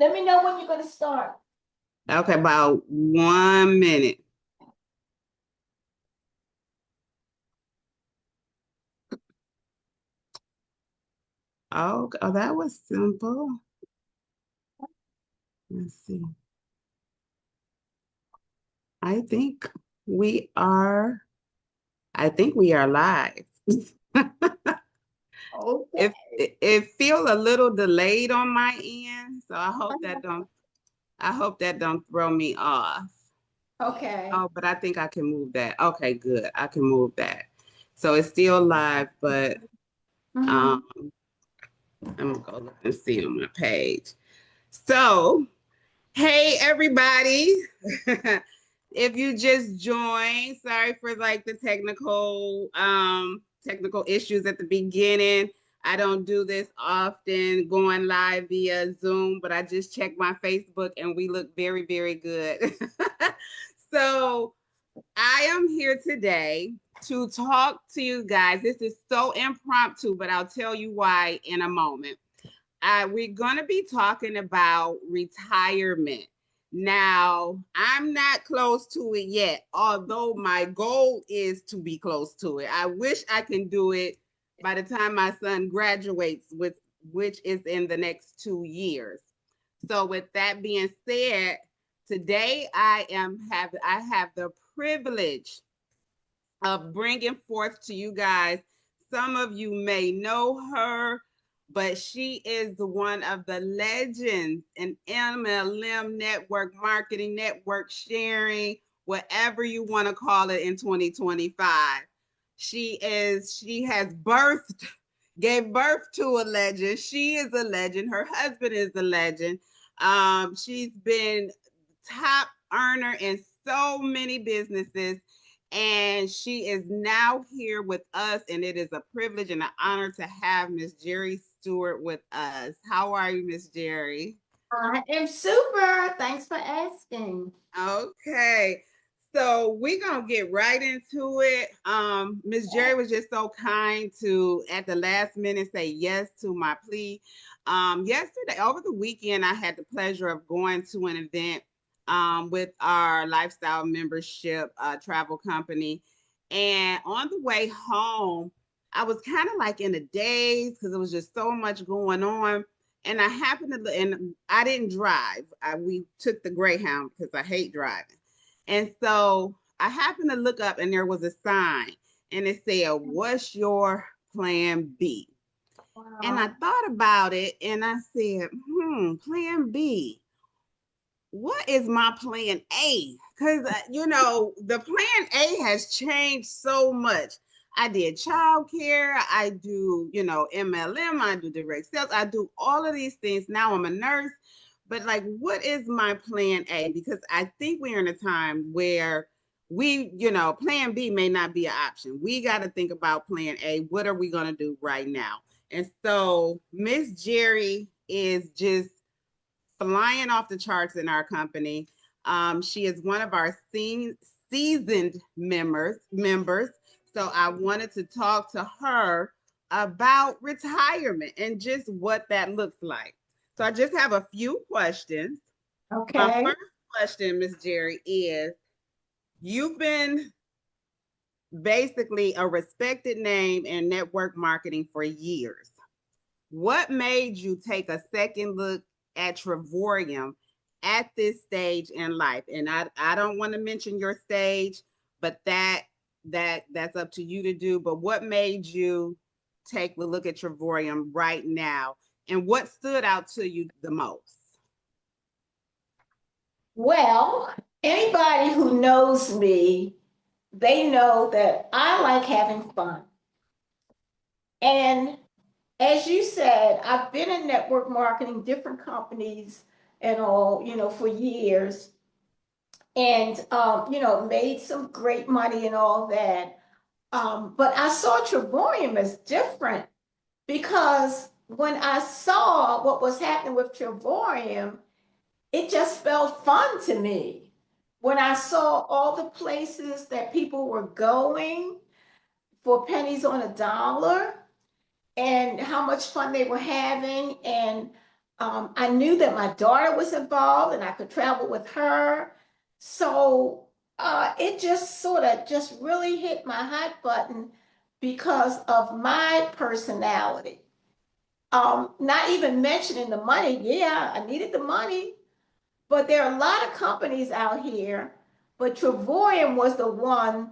Let me know when you're going to start. Okay, about 1 minute. Oh, that was simple. Let's see. I think we are, I think we are live. Okay. It feel a little delayed on my end, so I hope that don't throw me off. Okay. Oh, but I think I can move that. Okay, good. I can move that. So it's still live, but Mm-hmm. um I'm gonna go look and see on my page. So, hey everybody. If you just joined, sorry for like the technical issues at the beginning. I don't do this often going live via Zoom, but I just checked my Facebook and we look very, very good. So I am here today to talk to you guys. This is so impromptu, but I'll tell you why in a moment. We're going to be talking about retirement. Now, I'm not close to it yet, although my goal is to be close to it. I wish I can do it by the time my son graduates, which is in the next 2 years. So, with that being said, today I have the privilege of bringing forth to you guys. Some of you may know her, but she is one of the legends in MLM network marketing, network sharing, whatever you want to call it in 2025. She has gave birth to a legend. She is a legend. Her husband is a legend. She's been top earner in so many businesses, and she is now here with us, and it is a privilege and an honor to have Miss Jerri Stewart with us. How are you, Miss Jerri? I am super. Thanks for asking. Okay. So we're gonna get right into it. Miss Jerri was just so kind to at the last minute say yes to my plea. Yesterday, over the weekend, I had the pleasure of going to an event with our lifestyle membership travel company. And on the way home, I was kind of like in a daze because there was just so much going on. And I happened to, and I didn't drive. We took the Greyhound because I hate driving. And so I happened to look up and there was a sign and it said, "What's your plan B?" And I Wow. thought about it and I said, plan B. What is my plan A? Because, the plan A has changed so much. I did childcare, I do, MLM, I do direct sales, I do all of these things. Now I'm a nurse, but like, what is my plan A? Because I think we're in a time where plan B may not be an option. We got to think about plan A. What are we going to do right now? And so Miss Jerri is just flying off the charts in our company. She is one of our seasoned members. So I wanted to talk to her about retirement and just what that looks like. So I just have a few questions. My Okay. first question, Miss Jerri, is you've been basically a respected name in network marketing for years. What made you take a second look at Trevorium at this stage in life? And I don't want to mention your stage, but that's up to you to do. But what made you take a look at Trevorium right now? And what stood out to you the most? Well, anybody who knows me, they know that I like having fun. And as you said, I've been in network marketing, different companies and all, for years. And made some great money and all that. But I saw Triborium as different because when I saw what was happening with Triborium, it just felt fun to me. When I saw all the places that people were going for pennies on a dollar and how much fun they were having, and I knew that my daughter was involved and I could travel with her. So it just sort of just really hit my hot button because of my personality. Not even mentioning the money. Yeah, I needed the money, but there are a lot of companies out here. But Travoyant was the one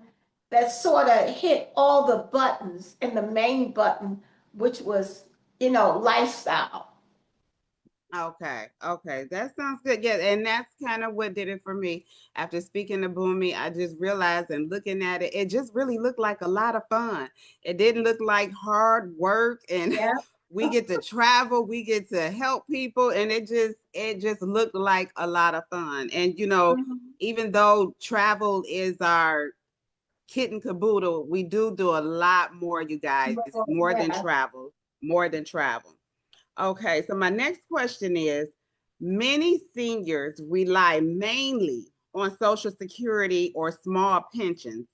that sort of hit all the buttons and the main button, which was, lifestyle. Okay, okay, that sounds good. Yeah, and that's kind of what did it for me. After speaking to Boomy, I just realized and looking at it, it just really looked like a lot of fun. It didn't look like hard work, and Yeah. we get to travel, we get to help people, and it just looked like a lot of fun. And Mhm. even though travel is our kit and caboodle, we do a lot more, you guys, Well, more than yeah. travel, more than travel. Okay, so my next question is, many seniors rely mainly on Social Security or small pensions.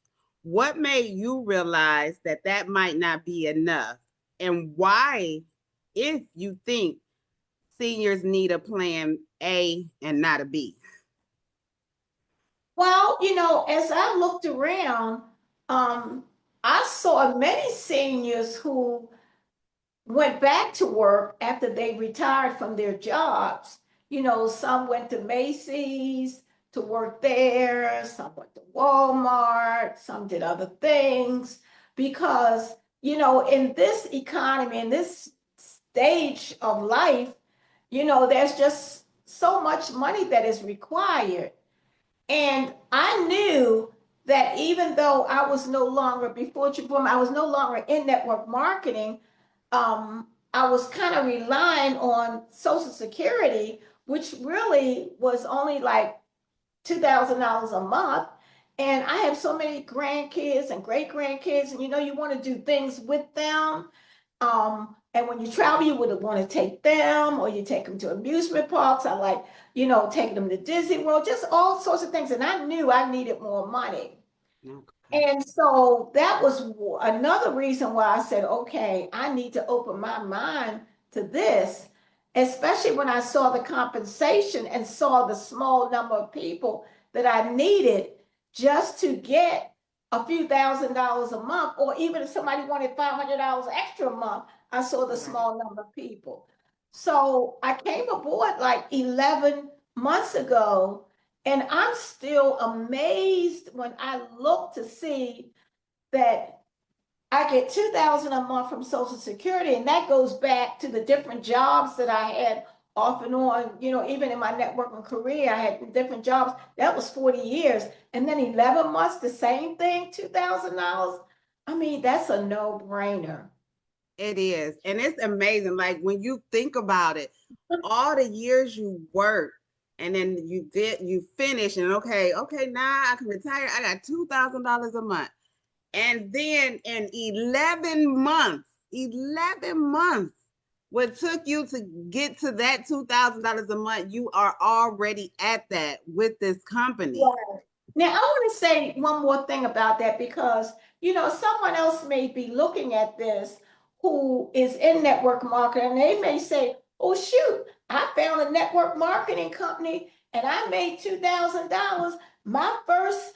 What made you realize that that might not be enough? And why, if you think seniors need a plan A and not a B? Well, as I looked around, um, I saw many seniors who went back to work after they retired from their jobs. Some went to Macy's to work there, some went to Walmart, some did other things because, in this economy, in this stage of life, there's just so much money that is required. And I knew that even though I was no longer, before Chiboom, I was no longer in network marketing, I was kind of relying on Social Security, which really was only like $2,000 a month. And I have so many grandkids and great grandkids, and you want to do things with them. And when you travel, you would want to take them, or you take them to amusement parks. I like, taking them to Disney World, just all sorts of things. And I knew I needed more money. Okay. And so that was another reason why I said, okay, I need to open my mind to this, especially when I saw the compensation and saw the small number of people that I needed just to get a few $1,000s a month, or even if somebody wanted $500 extra a month, I saw the Right. small number of people. So I came aboard like 11 months ago, and I'm still amazed when I look to see that I get 2,000 a month from Social Security, and that goes back to the different jobs that I had off and on. Even in my networking career, I had different jobs. That was 40 years, and then 11 months, the same thing, $2,000. I mean, that's a no-brainer. It is. And it's amazing. Like when you think about it, all the years you work and then you finish and okay, now I can retire. I got $2,000 a month. And then in 11 months, what took you to get to that $2,000 a month, you are already at that with this company. Right. Now, I want to say one more thing about that because, someone else may be looking at this who is in network marketing, and they may say, oh, shoot, I found a network marketing company and I made $2,000 my first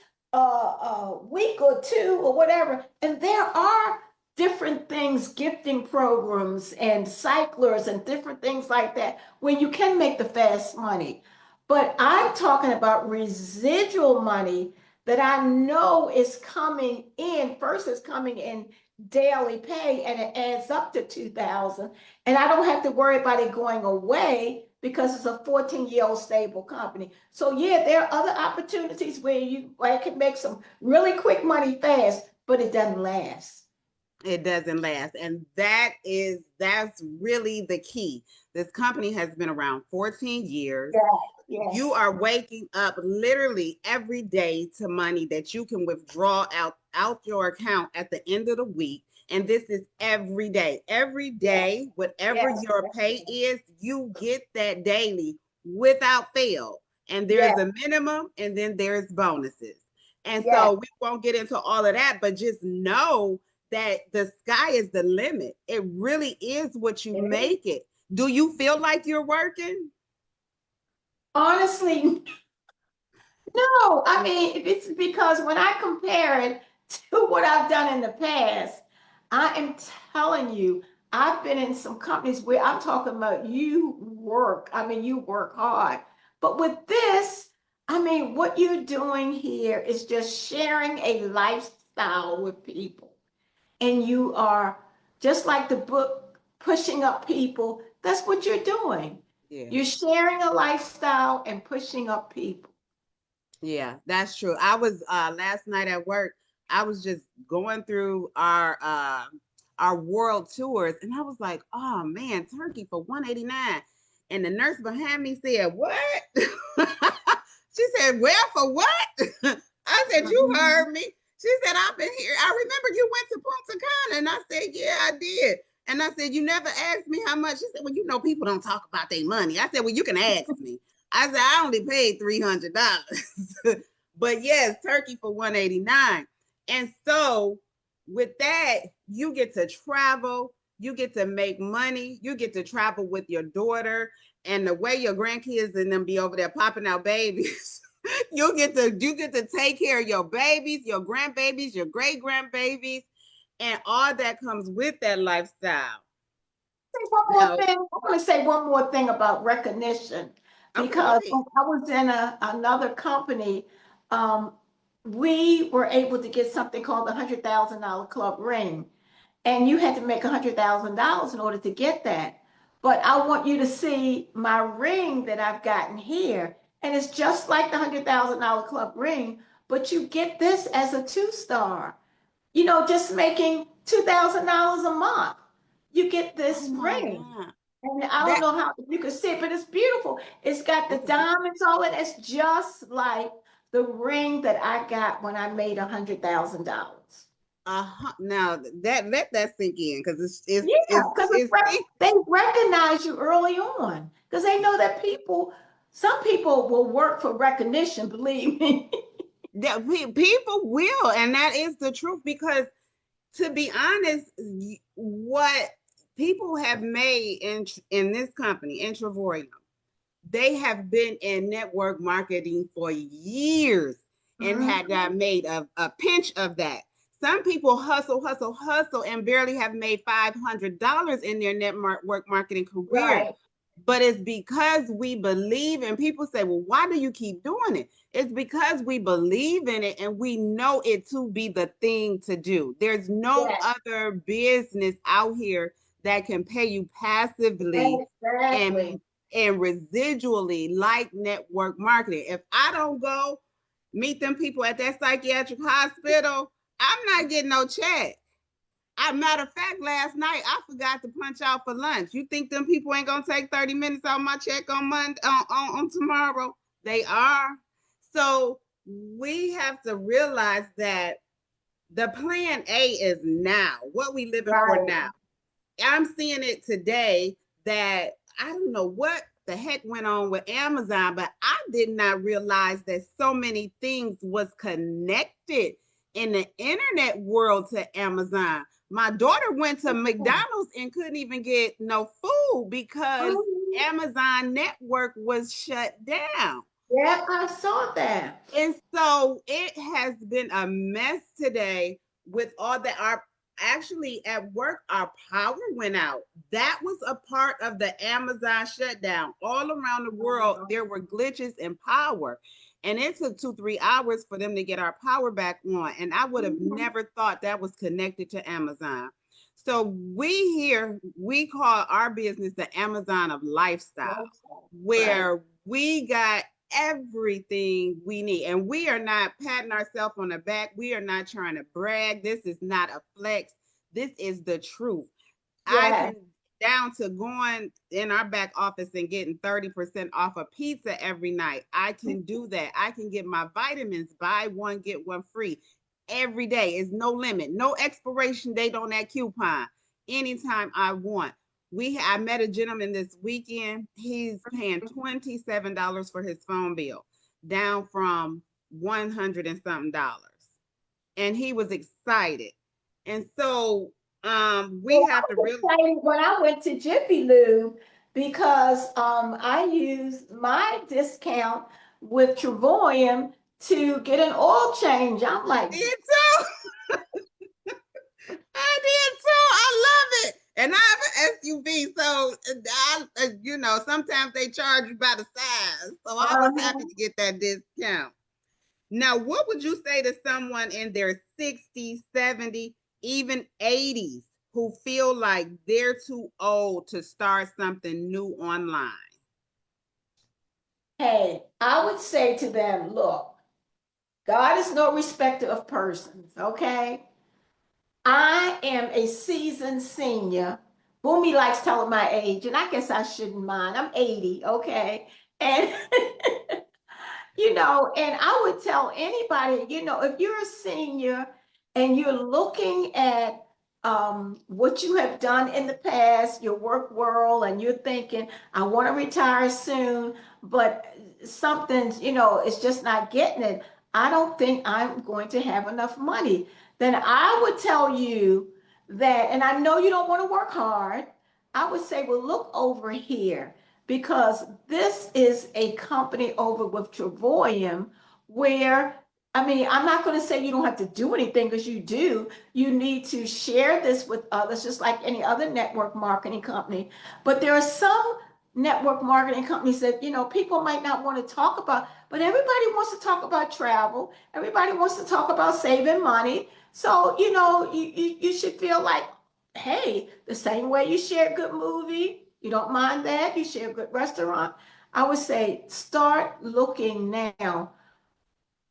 week or two or whatever. And there are different things, gifting programs and cyclers and different things like that, where you can make the fast money. But I'm talking about residual money that I know is coming in. First, it's coming in daily pay, and it adds up to 2,000. And I don't have to worry about it going away because it's a 14-year-old stable company. So yeah, there are other opportunities where you can make some really quick money fast, but it doesn't last. It doesn't last. And that's really the key. This company has been around 14 years. Yeah, You yes, are waking up literally every day to money that you can withdraw out your account at the end of the week. And this is every yes, day, whatever yes, your yes, pay is, you get that daily without fail. And there's yes, a minimum and then there's bonuses. And yes, so we won't get into all of that, but just know that the sky is the limit. It really is what you yes, make it. Do you feel like you're working? Honestly, no. I mean, it's because when I compare it to what I've done in the past, I am telling you, I've been in some companies where I'm talking about you work. I mean, you work hard. But with this, I mean, what you're doing here is just sharing a lifestyle with people. And you are just like the book, pushing up people. That's what you're doing. Yeah. You're sharing a lifestyle and pushing up people. Yeah, that's true. I was last night at work, I was just going through our world tours and I was like, "Oh man, turkey for 189." And the nurse behind me said, "What?" She said, "Well, for what?" I said, "You Mhm. heard me." She said, "I've been here. I remember you went to Punta Cana." And I said, "Yeah, I did." And I said, "You never asked me how much." She said, "Well, you know, people don't talk about their money." I said, "Well, you can ask me." I said, "I only paid $300." But yes, turkey for 189. And so with that, you get to travel, you get to make money, you get to travel with your daughter, and the way your grandkids and them be over there popping out babies. You get to take care of your babies, your grandbabies, your great grandbabies, and all that comes with that lifestyle. Say one more Now, thing. I want to say one more thing about recognition okay, go because ahead. when I was in another company, um, we were able to get something called the $100,000 club ring. And you had to make $100,000 in order to get that. But I want you to see my ring that I've gotten here. And it's just like the $100,000 club ring, but you get this as a two-star. Just making $2,000 a month. You get Oh this my ring. God. And I don't That know how you can see it, but it's beautiful. It's got the that's a beautiful. diamonds on it. It's just like the ring that I got when I made $100,000. Now that let that sink in because it's it's Yeah, it's because it's it, they recognize you early on because they know that some people will work for recognition, believe me. that people will, and that is the truth. Because to be honest, what people have made in this company, Introvorium, they have been in network marketing for years and had Mhm. not made a pinch of that. Some people hustle, hustle, hustle, and barely have made $500 in their network marketing career. Right. But it's because we believe, and people say, "Well, why do you keep doing it?" It's because we believe in it and we know it to be the thing to do. There's no Yes, other business out here that can pay you passively exactly. and residually like network marketing. If I don't go meet them people at that psychiatric hospital, I'm not getting no check. Matter of fact, last night I forgot to punch out for lunch. You think them people ain't gonna take 30 minutes off my check on Monday on tomorrow? They are. So we have to realize that the plan A is now, what we living for Right. now. I'm seeing it today that I don't know what the heck went on with Amazon, but I did not realize that so many things was connected in the internet world to Amazon. My daughter went to McDonald's and couldn't even get no food because Mhm. Amazon network was shut down. Yeah, I saw that. And so it has been a mess today with all that. Our actually at work, our power went out. That was a part of the Amazon shutdown. All around the world, there were glitches in power. And it took 2, 3 hours for them to get our power back on. And I would have Mhm. never thought that was connected to Amazon. So we call our business the Amazon of lifestyle, Right. where we got everything we need. And we are not patting ourselves on the back. We are not trying to brag. This is not a flex. This is the truth. I Yeah. can down to going in our back office and getting 30% off a pizza every night. I can do that. I can get my vitamins, buy one, get one free every day. Is no limit, no expiration date on that coupon. Anytime I want. I met a gentleman this weekend. He's paying $27 for his phone bill, down from 100 and something dollars. And he was excited. And so we Well, I have to was really excited when I went to Jiffy Lube. because I use my discount with Travoyam to get an oil change. I'm I like, did too. I did too. I love it. And I have an SUV, so sometimes they charge you by the size. So I was happy to get that discount. Now, what would you say to someone in their 60s, 70s, even 80s who feel like they're too old to start something new online? hey, I would say to them, look, God is no respecter of persons, okay? I am a seasoned senior. Boomy likes telling my age, and I guess I shouldn't mind. I'm 80, okay? And and I would tell anybody, if you're a senior and you're looking at what you have done in the past, your work world, and you're thinking, I want to retire soon, but something's, it's just not getting it. I don't think I'm going to have enough money. Then I would tell you that, and I know you don't want to work hard. I would say, well, look over here because this is a company over with Travoyam where, I mean, I'm not going to say you don't have to do anything because you do. You need to share this with others, just like any other network marketing company. But there are some network marketing companies that, people might not want to talk about, but everybody wants to talk about travel. Everybody wants to talk about saving money. So, you should feel like, hey, the same way you share a good movie, you don't mind that, you share a good restaurant. I would say start looking now.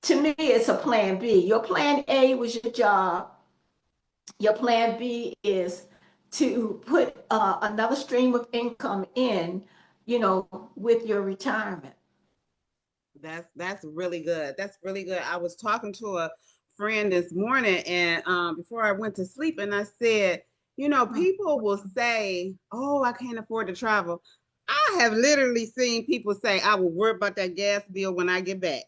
To me, it's a plan B. Your plan A was your job. Your plan B is to put another stream of income in, with your retirement. That's really good. That's really good. I was talking to a friend this morning, and before I went to sleep, and I said, people will say, "Oh, I can't afford to travel." I have literally seen people say, "I will worry about that gas bill when I get back."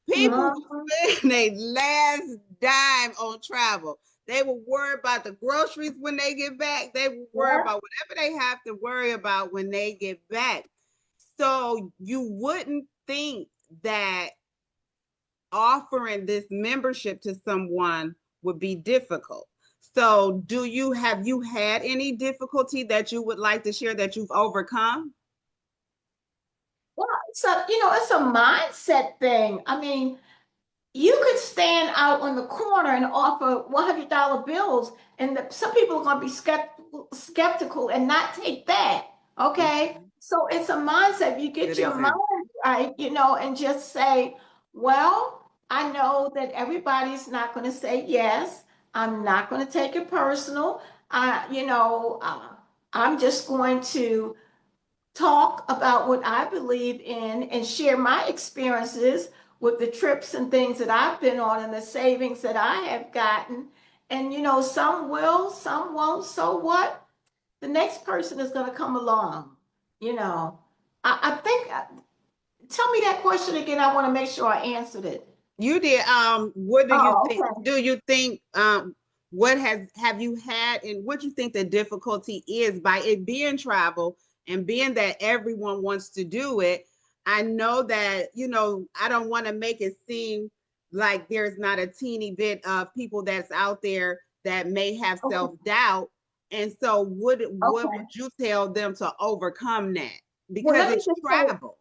People Mhm. will spend their last dime on travel. They will worry about the groceries when they get back. They will worry Yeah. about whatever they have to worry about when they get back. So you wouldn't think that offering this membership to someone would be difficult. So have you had any difficulty that you would like to share that you've overcome? Well, it's a mindset thing. I mean, you could stand out on the corner and offer $100 bills, and some people are going to be skeptical and not take that. Okay. Mhm. So it's a mindset. You get Good your mind example. right, and just say, well, I know that everybody's not going to say yes. I'm not going to take it personal. I'm just going to talk about what I believe in and share my experiences with the trips and things that I've been on and the savings that I have gotten. And some will, some won't. So what? The next person is going to come along. You know, I think, tell me that question again. I want to make sure I answered it. You did. What do you Oh, think? okay. Do you think? What have you had, and what you think the difficulty is by it being travel and being that everyone wants to do it? I know that I don't want to make it seem like there's not a teeny bit of people that's out there that may have self Okay. doubt, and so what Okay. would you tell them to overcome that Well, because let me it's just say, travel?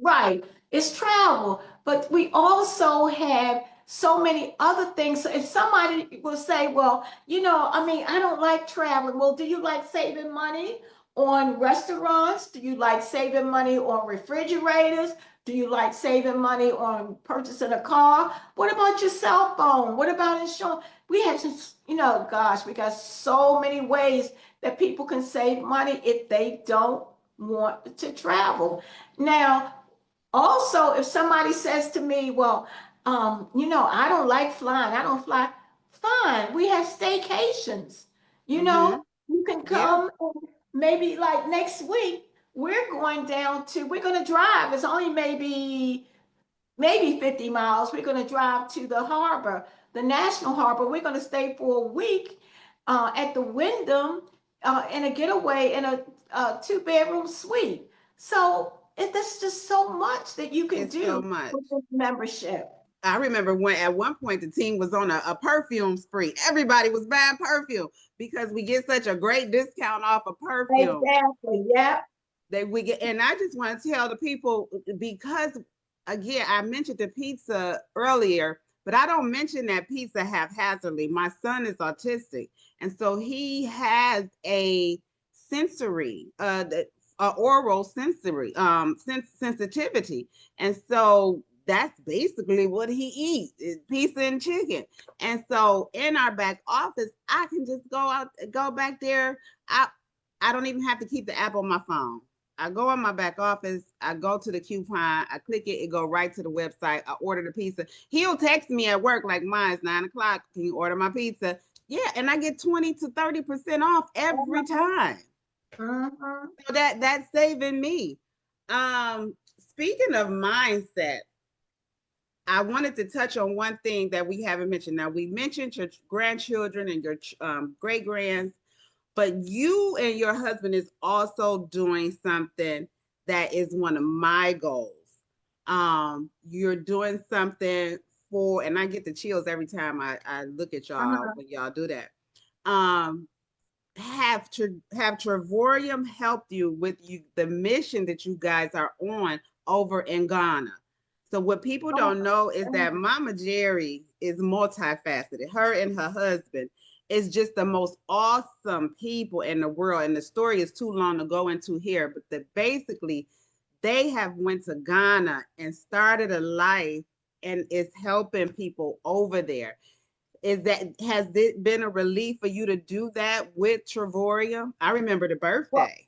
right. It's travel, but we also have so many other things. So if somebody will say, well, I mean, I don't like traveling. Well, do you like saving money on restaurants? Do you like saving money on refrigerators? Do you like saving money on purchasing a car? What about your cell phone? What about insurance? We have just, gosh, we got so many ways that people can save money if they don't want to travel. Now, also, if somebody says to me, well, I don't like flying, I don't fly, fine. We have staycations. Mm-hmm. You can Yeah. come and maybe like next week, we're going to drive. It's only maybe 50 miles. We're going to drive to the harbor, the national harbor. We're going to stay for a week at the Wyndham in a getaway in a 2-bedroom suite. So there's just so much that you can It's so do much. with this membership. I remember when at one point the team was on a perfume spree. Everybody was buying perfume because we get such a great discount off of perfume. Exactly. Yeah. We get, and I just want to tell the people, because again, I mentioned the pizza earlier, but I don't mention that pizza haphazardly. My son is autistic, and so he has a sensory, oral sensory, sensitivity, and so that's basically what he eats is pizza and chicken. And so in our back office, I can just go back there. I don't even have to keep the app on my phone. I go in my back office, I go to the coupon, I click it, it go right to the website. I order the pizza. He'll text me at work like mine's 9 o'clock. Can you order my pizza? Yeah, and I get 20 to 30% off every time. Mhm. So that's saving me. Speaking of mindset, I wanted to touch on one thing that we haven't mentioned. Now we mentioned your grandchildren and your great grands, but you and your husband is also doing something that is one of my goals. You're doing something for, and I get the chills every time I look at y'all Uh-huh. when y'all do that. Um, have Travorium helped you with the mission that you guys are on over in Ghana? So what people Oh, don't know is that yeah. Mama Jerri is multifaceted. Her and her husband is just the most awesome people in the world. And the story is too long to go into here, but basically they have went to Ghana and started a life and is helping people over there. Has it been a relief for you to do that with Trevorium? I remember the Well, birthday,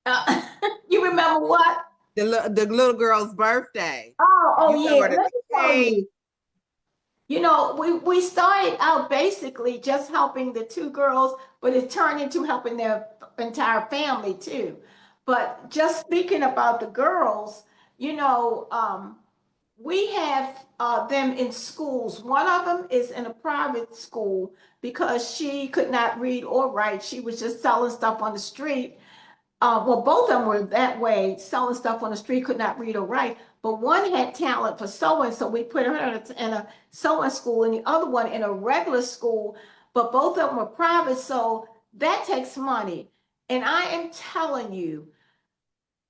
uh, you remember what? the little girl's birthday. Oh You yeah. ordered Let the me tell cake. you. We started out basically just helping the two girls, but it turned into helping their entire family too. But just speaking about the girls, you know, we have them in schools. One of them is in a private school because she could not read or write. She was just selling stuff on the street. Well, both of them were that way, selling stuff on the street, could not read or write. But one had talent for sewing, so we put her in a sewing school, and the other one in a regular school. But both of them were private, so that takes money. And I am telling you,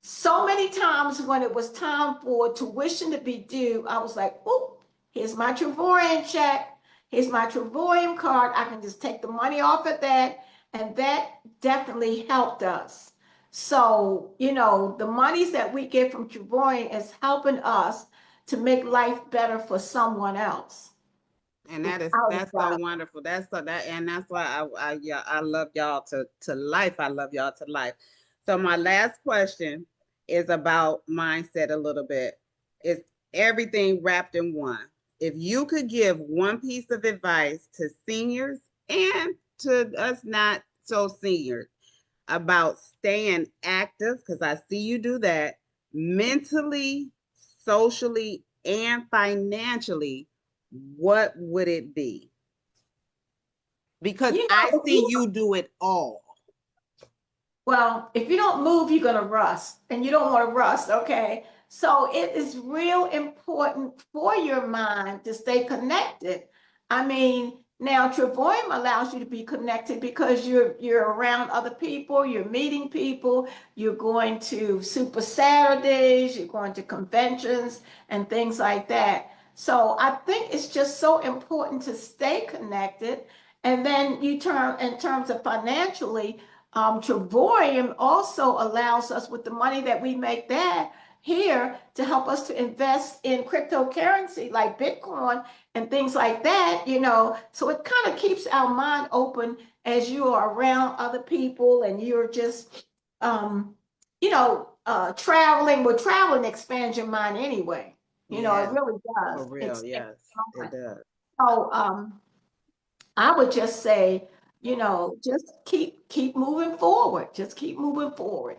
so many times when it was time for tuition to be due, I was like, "Oh, here's my Trevorian check. Here's my Trevorian card. I can just take the money off of that." And that definitely helped us. So, the monies that we get from Trevorian is helping us to make life better for someone else, And without a that's so doubt. wonderful. That's so that and that's why yeah, I love y'all to life. I love y'all to life. So my last question is about mindset a little bit. It's everything wrapped in one. If you could give one piece of advice to seniors and to us not so seniors about staying active, because I see you do that mentally, socially, and financially, what would it be? Because You I know, if see you you do it all. Well, if you don't move, you're going to rust, and you don't want to rust, okay? So it is real important for your mind to stay connected. I mean, now Travoim allows you to be connected because you're around other people, you're meeting people, you're going to Super Saturdays, you're going to conventions and things like that. So I think it's just so important to stay connected. And then you turn in terms of financially, Trevorium also allows us with the money that we make there here to help us to invest in cryptocurrency like Bitcoin and things like that. So it kind of keeps our mind open as you are around other people and you're just, traveling. Well, traveling expands your mind anyway. It Yes, really for does real. expand Yes, your it mind. does. So, I would just say, just keep moving forward. Just keep moving forward.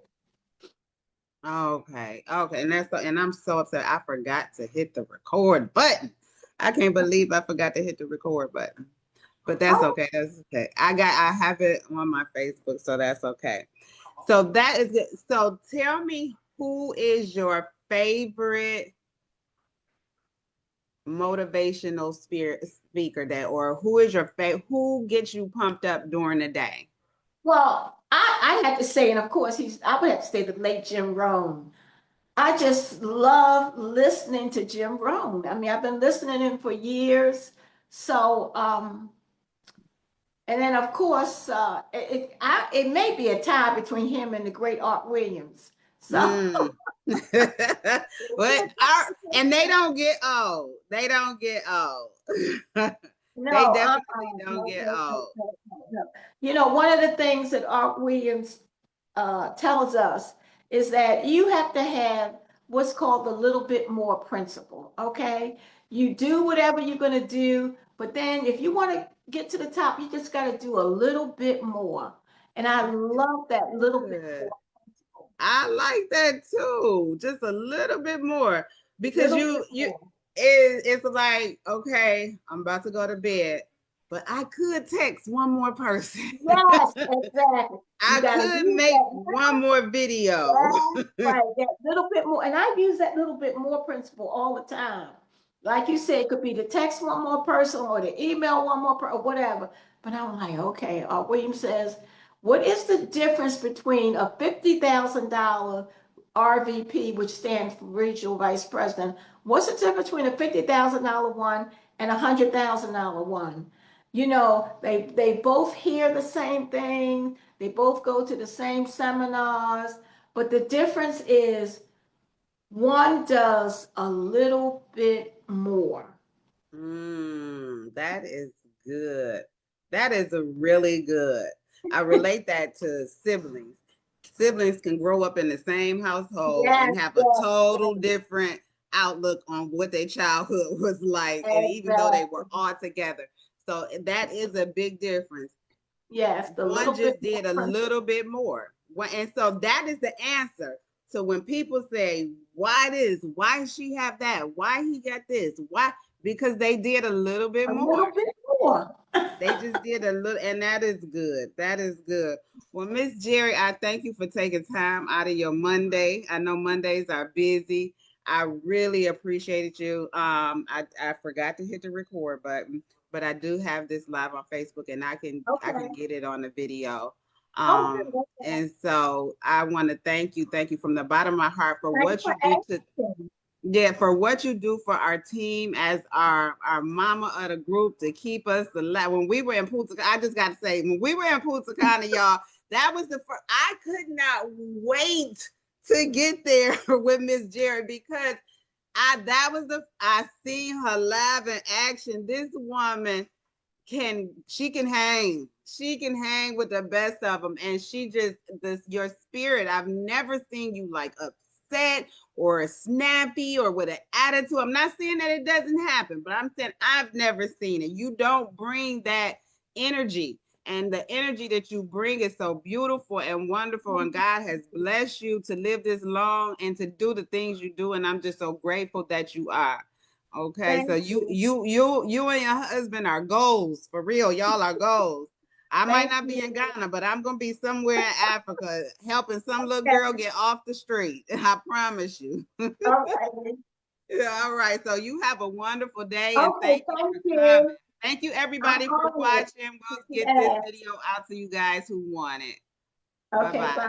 Okay, okay, and I'm so upset. I forgot to hit the record button. I can't believe I forgot to hit the record button. But that's Oh, okay. That's okay. I have it on my Facebook, so that's okay. So that is good. So tell me, who is your favorite motivational spirit speaker that, or who is your favorite, who gets you pumped up during the day? Well, I have to say, and of course, I would have to say the late Jim Rohn. I just love listening to Jim Rohn. I mean, I've been listening to him for years. So, and then of course, it may be a tie between him and the great Art Williams. So, Mm. But and they don't get old. They don't get old. They no, definitely don't no, get no, no, old. no, no, no. You know, one of the things that Art Williams tells us is that you have to have what's called the little bit more principle. Okay, you do whatever you're going to do, but then if you want to get to the top, you just got to do a little bit more. And I That is love that little bit good. more principle. I like that too. Just a little bit more because Little bit more. it's like, okay, I'm about to go to bed, but I could text one more person. Yes, exactly. You I got to could use make that. one more video. That's right. That little bit more. And I use that little bit more principle all the time. Like you said, it could be to text one more person or to email one more person or whatever. But I'm like, okay, William says, what is the difference between a $50,000 RVP, which stands for Regional Vice President? What's the difference between a $50,000 one and a $100,000 one? You know, they both hear the same thing. They both go to the same seminars, but the difference is one does a little bit more. That is good. That is a really good. I relate that to siblings. Siblings can grow up in the same household Yes, and have a yes, total yes, different outlook on what their childhood was like, and even though they were exactly. all together. So that is a big difference. Yes, the One little bit just more did a principle. little bit more. And so that is the answer. So when people say, why this? Why she have that? Why he got this? Why? Because they did a little bit A more. little bit more. They just did a little, and that is good. That is good. Well, Miss Jerri, I thank you for taking time out of your Monday. I know Mondays are busy. I really appreciated you. I forgot to hit the record button, but I do have this live on Facebook, and I can Okay. get it on the video. Oh, good. Okay. And so I want to thank you from the bottom of my heart for Thanks what for you do to asking. yeah, for what you do for our team as our mama of the group to keep us alive. When we were in Punta, I just got to say, when we were in Punta Cana, y'all, that was the first. I could not wait to get there with Miss Jerri because I seen her live in action. This woman she can hang. She can hang with the best of them, and she just your spirit. I've never seen you like upset or snappy or with an attitude. I'm not saying that it doesn't happen, but I'm saying I've never seen it. You don't bring that energy. And the energy that you bring is so beautiful and wonderful. And God has blessed you to live this long and to do the things you do. And I'm just so grateful that you are. Okay, so Thank you. you and your husband are goals for real. Y'all are goals. I might Thank not be in you. Ghana, but I'm gonna be somewhere in Africa helping some little Okay. girl get off the street. I promise you. All right. Yeah, all right. So you have a wonderful day and Okay. thank you Thank for coming. you. Thank you I'm everybody for honored watching. that We'll you get this asked. video out to you guys who want it. Bye Okay. bye. Bye.